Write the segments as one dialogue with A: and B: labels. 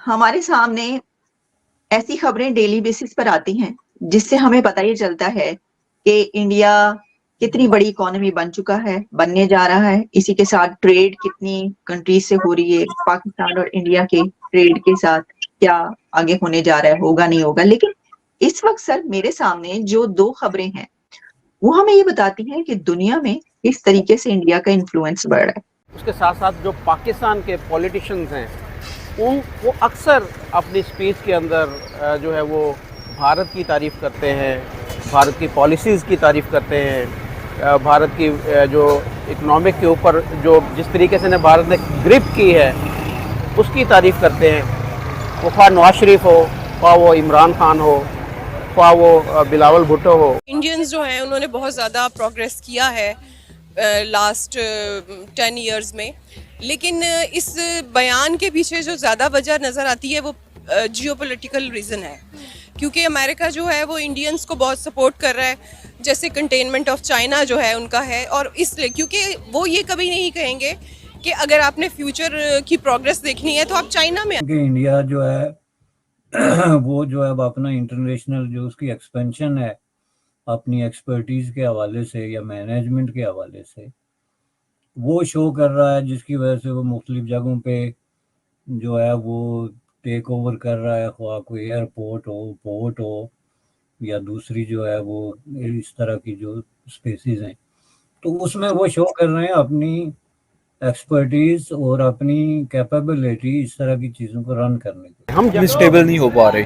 A: हमारे सामने ऐसी खबरें डेली बेसिस पर आती हैं जिससे हमें पता ये चलता है कि इंडिया कितनी बड़ी इकोनॉमी बन चुका है, बनने जा रहा है। इसी के साथ ट्रेड कितनी कंट्रीज से हो रही है, पाकिस्तान और इंडिया के ट्रेड के साथ क्या आगे होने जा रहा है, होगा नहीं होगा। लेकिन इस वक्त सर मेरे सामने जो दो खबरें हैं वो हमें ये बताती हैं कि दुनिया में किस तरीके से इंडिया का इन्फ्लुएंस बढ़ रहा है।
B: उसके साथ साथ जो पाकिस्तान के पॉलिटिशियंस हैं उन वो अक्सर अपनी स्पीच के अंदर जो है वो भारत की तारीफ़ करते हैं, भारत की पॉलिसीज़ की तारीफ़ करते हैं, भारत की जो इकोनॉमिक के ऊपर जो जिस तरीके से ने भारत ने ग्रिप की है उसकी तारीफ़ करते हैं। वो ख्वाह नवाज शरीफ हो, ख्वाह वो इमरान खान हो, ख्वाह वो बिलावल भुट्टो हो।
C: इंडियंस जो हैं उन्होंने बहुत ज़्यादा प्रोग्रेस किया है लास्ट 10 ईयर्स में, लेकिन इस बयान के पीछे जो ज़्यादा वजह नज़र आती है वो जियोपॉलिटिकल रीज़न है, क्योंकि अमेरिका जो है वो इंडियंस को बहुत सपोर्ट कर रहा है, जैसे कंटेनमेंट ऑफ चाइना जो है उनका है। और इसलिए क्योंकि वो ये कभी नहीं कहेंगे कि अगर आपने फ्यूचर की प्रोग्रेस देखनी है तो आप चाइना में।
D: इंडिया जो है वो जो है अब अपना इंटरनेशनल जो उसकी एक्सपेंशन है अपनी एक्सपर्टीज के हवाले से या मैनेजमेंट के हवाले से वो शो कर रहा है, जिसकी वजह से वो मुख्तलिफ जगहों पे जो है वो टेक ओवर कर रहा है, ख्वाह कोई एयरपोर्ट हो, पोर्ट हो या दूसरी जो है वो इस तरह की जो स्पेसिस हैं, तो उसमें वो शो कर रहे हैं अपनी एक्सपर्टीज और अपनी कैपेबिलिटी इस तरह की चीज़ों को रन करने की।
E: हम स्टेबल नहीं हो पा रहे,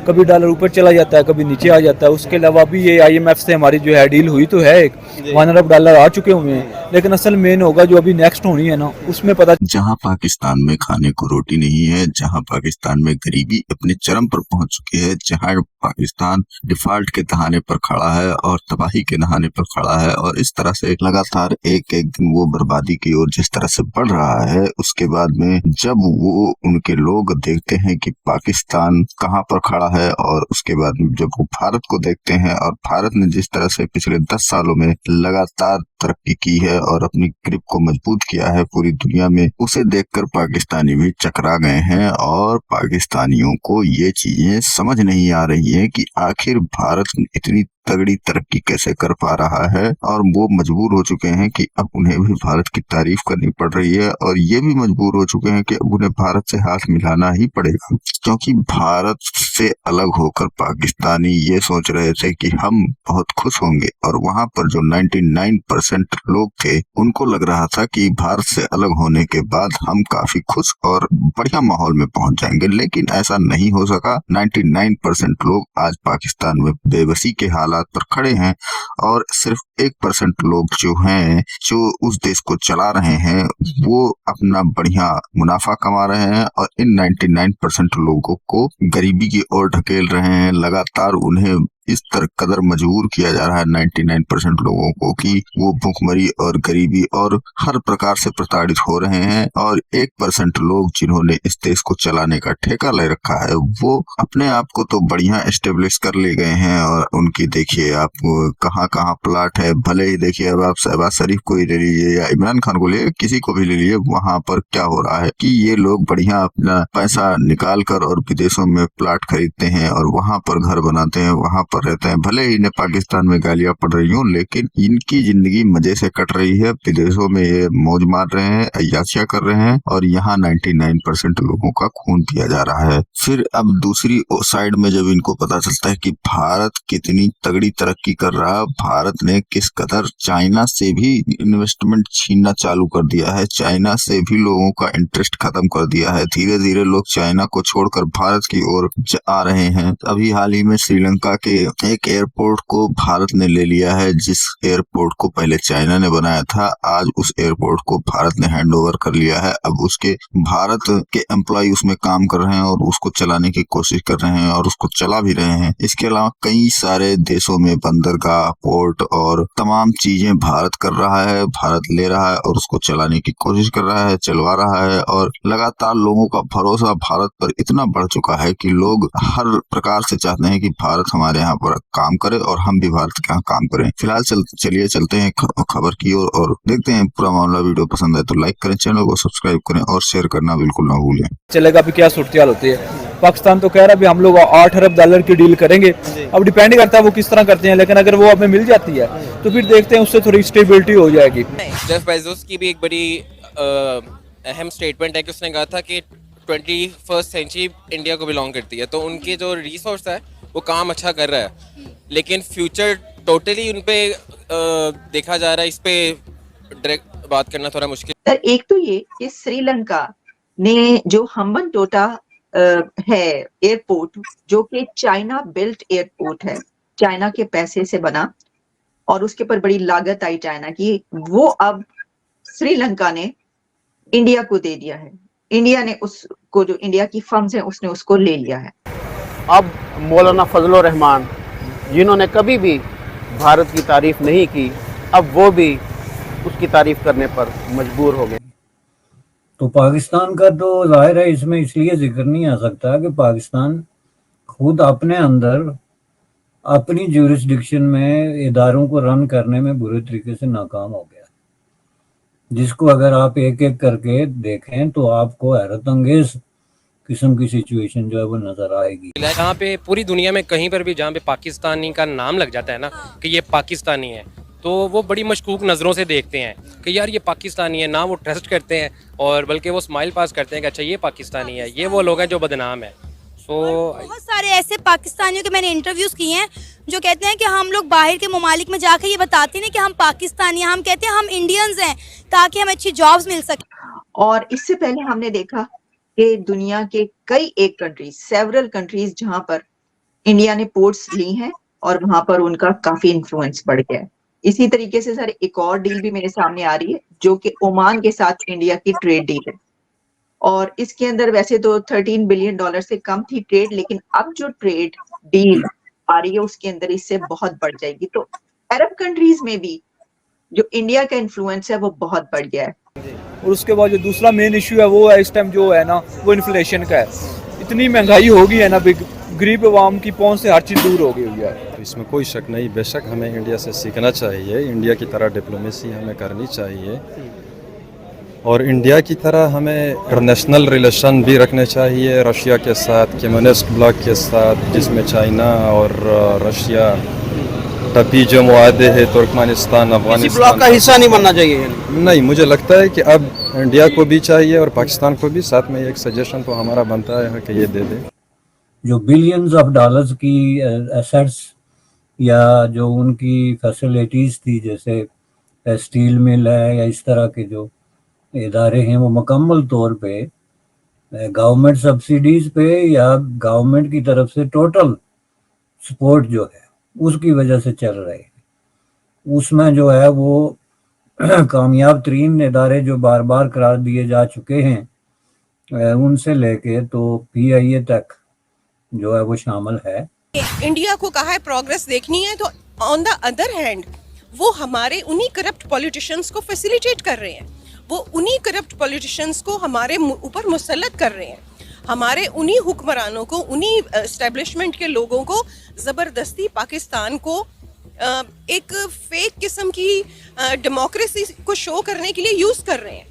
E: कभी डॉलर ऊपर चला जाता है, कभी नीचे आ जाता है। उसके अलावा भी ये आईएमएफ से हमारी जो है डील हुई तो है, एक $1 अरब आ चुके हुए हैं, लेकिन असल मेन होगा जो अभी नेक्स्ट होनी है ना, उसमें पता।
F: जहां पाकिस्तान में खाने को रोटी नहीं है, जहां पाकिस्तान में गरीबी अपने चरम पर पहुंच चुकी है, जहां पाकिस्तान डिफॉल्ट के दहाने पर खड़ा है और तबाही के दहाने पर खड़ा है, और इस तरह से लगातार एक एक दिन वो बर्बादी की ओर जिस तरह से बढ़ रहा है, उसके बाद में जब वो उनके लोग देखते हैं कि पाकिस्तान कहाँ पर खड़ा है, और उसके बाद जब वो भारत को देखते हैं और भारत ने जिस तरह से पिछले 10 सालों में लगातार तरक्की की है और अपनी ग्रिप को मजबूत किया है पूरी दुनिया में, उसे देखकर पाकिस्तानी भी चकरा गए हैं। और पाकिस्तानियों को ये चीजें समझ नहीं आ रही है कि आखिर भारत इतनी तगड़ी तरक्की कैसे कर पा रहा है, और वो मजबूर हो चुके हैं कि अब उन्हें भी भारत की तारीफ करनी पड़ रही है, और ये भी मजबूर हो चुके हैं कि अब उन्हें भारत से हाथ मिलाना ही पड़ेगा, क्योंकि भारत से अलग होकर पाकिस्तानी ये सोच रहे थे कि हम बहुत खुश होंगे, और वहां पर जो 99% लोग थे उनको लग रहा था कि भारत से अलग होने के बाद हम काफी खुश और बढ़िया माहौल में पहुंच जाएंगे, लेकिन ऐसा नहीं हो सका। 99% लोग आज पाकिस्तान में बेबसी के हालात पर खड़े हैं, और सिर्फ 1% लोग जो हैं जो उस देश को चला रहे हैं वो अपना बढ़िया मुनाफा कमा रहे हैं, और इन 99% लोगों को गरीबी की ओर ढकेल रहे हैं। लगातार उन्हें इस तरह कदर मजबूर किया जा रहा है 99% लोगों को कि वो भूखमरी और गरीबी और हर प्रकार से प्रताड़ित हो रहे हैं, और 1% लोग जिन्होंने इस देश को चलाने का ठेका ले रखा है वो अपने आप को तो बढ़िया एस्टेब्लिश कर ले गए हैं। और उनकी देखिए आप कहाँ कहाँ प्लाट है, भले ही देखिए अब आप शहबाज शरीफ को ही ले लीजिए या इमरान खान को ले, किसी को भी ले लीजिए, वहां पर क्या हो रहा है कि ये लोग बढ़िया अपना पैसा निकाल कर और विदेशों में प्लाट खरीदते हैं और वहां पर घर बनाते हैं, वहां पर रहते हैं। भले ही इन्हें पाकिस्तान में गालियां पड़ रही हूँ, लेकिन इनकी जिंदगी मजे से कट रही है। विदेशों में ये मौज मार रहे हैं, अय्याशियां कर रहे हैं, और यहाँ 99% लोगों का खून पिया जा रहा है। फिर अब दूसरी साइड में जब इनको पता चलता है कि भारत कितनी तगड़ी तरक्की कर रहा है, भारत ने किस कदर चाइना से भी इन्वेस्टमेंट छीनना चालू कर दिया है, चाइना से भी लोगों का इंटरेस्ट खत्म कर दिया है, धीरे धीरे लोग चाइना को छोड़कर भारत की ओर आ रहे हैं। अभी हाल ही में श्रीलंका के एक एयरपोर्ट को भारत ने ले लिया है, जिस एयरपोर्ट को पहले चाइना ने बनाया था, आज उस एयरपोर्ट को भारत ने हैंड ओवर कर लिया है। अब उसके भारत के एम्प्लॉय उसमें काम कर रहे हैं और उसको चलाने की कोशिश कर रहे हैं और उसको चला भी रहे हैं। इसके अलावा कई सारे देशों में बंदरगाह, पोर्ट और तमाम चीजें भारत कर रहा है, भारत ले रहा है और उसको चलाने की कोशिश कर रहा है, चलवा रहा है, और लगातार लोगों का भरोसा भारत पर इतना बढ़ चुका है कि लोग हर प्रकार से चाहते हैं कि भारत हमारे यहाँ पर काम करे और हम भी भारत के यहाँ काम करें। फिलहाल चलिए चलते हैं खबर की ओर और देखते हैं पूरा मामला। वीडियो पसंद आए तो लाइक करें, चैनल को सब्सक्राइब करें और शेयर करना बिल्कुल ना भूलें।
E: चलेगा अभी क्या सूरत होती है। पाकिस्तान तो कह रहा है हम लोग 8 अरब डॉलर की डील करेंगे, अब डिपेंड करता है वो किस तरह करते हैं, लेकिन अगर वो हमें मिल जाती है तो फिर देखते हैं उससे थोड़ी स्टेबिलिटी हो जाएगी।
G: जेफ बेजोस की भी एक बड़ी अहम स्टेटमेंट है कि उसने कहा था कि 21st सेंचुरी इंडिया को बिलोंग करती है, तो उनके जो रिसोर्स है वो काम अच्छा कर रहा है, लेकिन फ्यूचर टोटली उन पे देखा जा रहा है, इस पे डायरेक्ट बात करना थोड़ा मुश्किल।
A: सर, एक तो ये कि श्रीलंका ने जो हम्बनटोटा है एयरपोर्ट, जो कि चाइना बिल्ट एयरपोर्ट है, चाइना के पैसे से बना और उसके ऊपर बड़ी लागत आई चाइना की, वो अब श्रीलंका ने इंडिया को दे दिया है। इंडिया ने उसको, जो इंडिया की फर्म्स हैं, उसने उसको ले लिया है।
B: अब मौलाना फजलुर रहमान, जिन्होंने कभी भी भारत की तारीफ नहीं की, अब वो भी उसकी तारीफ करने पर मजबूर हो गए।
D: तो पाकिस्तान का तो जाहिर है इसमें इसलिए जिक्र नहीं आ सकता कि पाकिस्तान खुद अपने अंदर अपनी ज्यूरिसडिक्शन में इदारों को रन करने में बुरे तरीके से नाकाम हो गया, जिसको अगर आप एक एक करके देखें तो आपको हैरत अंगेज किस्म की सिचुएशन जो है वो नजर आएगी।
H: जहाँ पे पूरी दुनिया में कहीं पर भी जहाँ पे पाकिस्तानी का नाम लग जाता है ना कि ये पाकिस्तानी है, तो वो बड़ी मशकूक नज़रों से देखते हैं कि यार ये पाकिस्तानी है ना, वो ट्रस्ट करते हैं और बल्कि वो स्माइल पास करते हैं कि अच्छा ये पाकिस्तानी है, ये वो लोग हैं जो बदनाम है। तो
I: बहुत सारे ऐसे पाकिस्तानियों के मैंने इंटरव्यूज किए हैं जो कहते हैं कि हम लोग बाहर के ममालिक में जाकर ये बताते हैं कि हम पाकिस्तानी हैं, हम कहते हैं हम इंडियंस हैं ताकि हमें अच्छी जॉब्स मिल सके।
A: और इससे पहले हमने देखा कि दुनिया के कई एक कंट्रीज, सेवरल कंट्रीज, जहां पर इंडिया ने पोर्ट्स ली हैं और वहां पर उनका काफी इन्फ्लुएंस बढ़ गया है। इसी तरीके से सर एक और डील भी मेरे सामने आ रही है जो कि ओमान के साथ इंडिया की ट्रेड डील है, और इसके अंदर वैसे तो $13 बिलियन से कम थी ट्रेड, लेकिन अब जो ट्रेड डील आ रही है उसके अंदर इससे बहुत बढ़ जाएगी। तो अरब कंट्रीज में भी जो इंडिया का इन्फ्लुएंस है वो बहुत बढ़ गया है।
E: और उसके बाद जो दूसरा मेन इशू है वो है इस टाइम जो है ना वो इन्फ्लेशन का है। इतनी महंगाई हो गई है ना, गरीब आवाम की पहुंच से हर चीज़ दूर हो गई हुई है।
J: इसमें कोई शक नहीं, बेशक हमें इंडिया से सीखना चाहिए, इंडिया की तरह डिप्लोमेसी हमें करनी चाहिए और इंडिया की तरह हमें इंटरनेशनल रिलेशन भी रखने चाहिए रशिया के साथ, कम्युनिस्ट ब्लॉक के साथ, जिसमें चाइना और रशिया तभी जो मुआहदे है तुर्कमेनिस्तान, अफगानिस्तान
B: ब्लॉक का हिस्सा नहीं बनना चाहिए।
J: नहीं, मुझे लगता है कि अब इंडिया को भी चाहिए और पाकिस्तान को भी। साथ में एक सजेशन तो हमारा बनता है कि ये दे दे।
D: जो बिलियंस ऑफ डॉलर्स की एसेट्स या जो उनकी फैसिलिटीज थी, जैसे स्टील मिल है या इस तरह के जो इदारे हैं, वो मुकम्मल तौर पे गवर्नमेंट सब्सिडीज पे या गवर्नमेंट की तरफ से टोटल सपोर्ट जो है उसकी वजह से चल रहे हैं। उसमें जो है वो कामयाब तरीन इदारे जो बार बार करार दिए जा चुके हैं, उनसे लेके तो PIA तक जो है वो शामिल है।
C: इंडिया को कहा है प्रोग्रेस देखनी है, तो ऑन द अदर हैंड वो हमारे उन्हीं करप्ट पॉलिटिशियंस को फैसिलिटेट कर रहे हैं, वो उन्हीं करप्ट पॉलिटिशियंस को हमारे ऊपर मुसल्लत कर रहे हैं, हमारे उन्हीं हुक्मरानों को, उन्हीं एस्टेब्लिशमेंट के लोगों को ज़बरदस्ती पाकिस्तान को एक फेक किस्म की डेमोक्रेसी को शो करने के लिए यूज़ कर रहे हैं।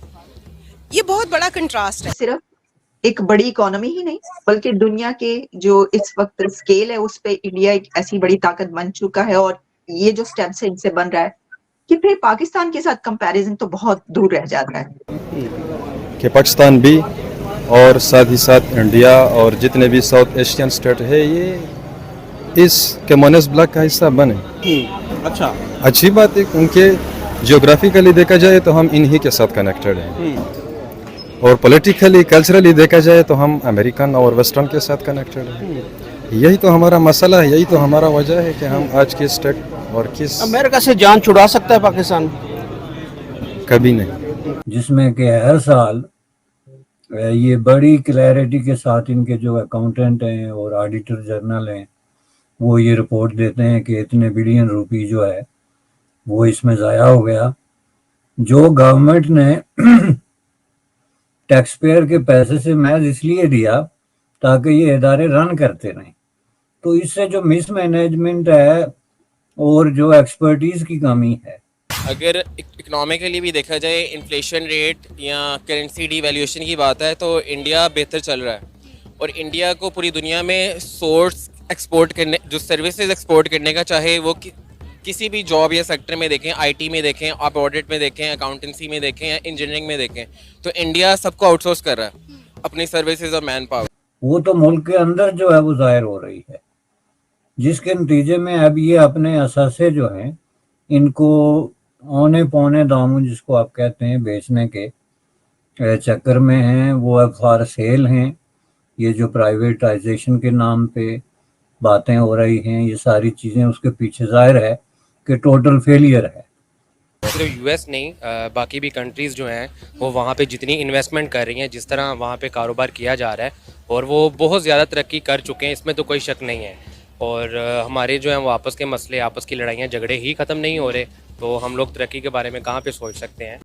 C: ये बहुत बड़ा कंट्रास्ट है।
A: सिर्फ एक बड़ी इकोनॉमी ही नहीं, बल्कि दुनिया के जो इस वक्त स्केल है उस पे इंडिया एक ऐसी बड़ी ताकत बन चुका है, और ये जो स्टेप से इनसे बन रहा है कि फिर पाकिस्तान के साथ कंपैरिजन तो बहुत दूर रह जाता है
J: कि पाकिस्तान भी और साथ ही साथ इंडिया और जितने भी साउथ एशियन स्टेट है ये इस कम्युनिस्ट ब्लॉक का हिस्सा बने।
B: अच्छा,
J: अच्छी बात है, उनके जियोग्राफिकली देखा जाए तो हम इन्हीं के साथ कनेक्टेड हैं और पॉलिटिकली कल्चरली देखा जाए तो हम अमेरिकन और वेस्टर्न के साथ कनेक्टेड हैं। यही तो हमारा मसला है, यही तो हमारा वजह है कि हम आज के स्टेट और किस
B: अमेरिका से जान छुड़ा सकता है पाकिस्तान?
J: कभी नहीं।
D: जिसमें कि हर साल ये बड़ी क्लैरिटी के साथ इनके जो अकाउंटेंट हैं और ऑडिटर जनरल हैं वो ये रिपोर्ट देते हैं कि इतने बिलियन रुपए जो है वो इसमें ज़ाया हो गया, जो गवर्नमेंट ने टैक्स पेयर के पैसे से महज इसलिए दिया ताकि ये इदारे रन करते रहें। तो इससे जो मिसमैनेजमेंट है और जो एक्सपर्टीज की कमी है,
G: अगर इकोनॉमिकली भी देखा जाए, इन्फ्लेशन रेट या करेंसी डिवैल्यूएशन की बात है तो इंडिया बेहतर चल रहा है। और इंडिया को पूरी दुनिया में सोर्स एक्सपोर्ट करने, जो सर्विसेज एक्सपोर्ट करने का, चाहे वो किसी भी जॉब या सेक्टर में देखें, आईटी में देखें, आप ऑडिट में देखें, अकाउंटेंसी में देखें या इंजीनियरिंग में देखें, तो इंडिया सबको आउटसोर्स कर रहा है अपनी सर्विसेज और मैन पावर।
D: वो तो मुल्क के अंदर जो है वो जाहिर हो रही है, जिसके नतीजे में अब ये अपने असासे जो हैं इनको औने पौने दामों, जिसको आप कहते हैं, बेचने के चक्कर में हैं। वो अब फॉर सेल हैं। ये जो प्राइवेटाइजेशन के नाम पे बातें हो रही हैं, ये सारी चीज़ें उसके पीछे जाहिर है कि टोटल फेलियर है।
H: सिर्फ यूएस नहीं, बाकी भी कंट्रीज़ जो हैं वो वहाँ पे जितनी इन्वेस्टमेंट कर रही हैं, जिस तरह वहाँ पे कारोबार किया जा रहा है, और वो बहुत ज़्यादा तरक्की कर चुके हैं, इसमें तो कोई शक नहीं है। और हमारे जो हैं वो आपस के मसले, आपस की लड़ाइयाँ झगड़े ही ख़त्म नहीं हो रहे, तो हम लोग तरक्की के बारे में कहाँ पे सोच सकते हैं।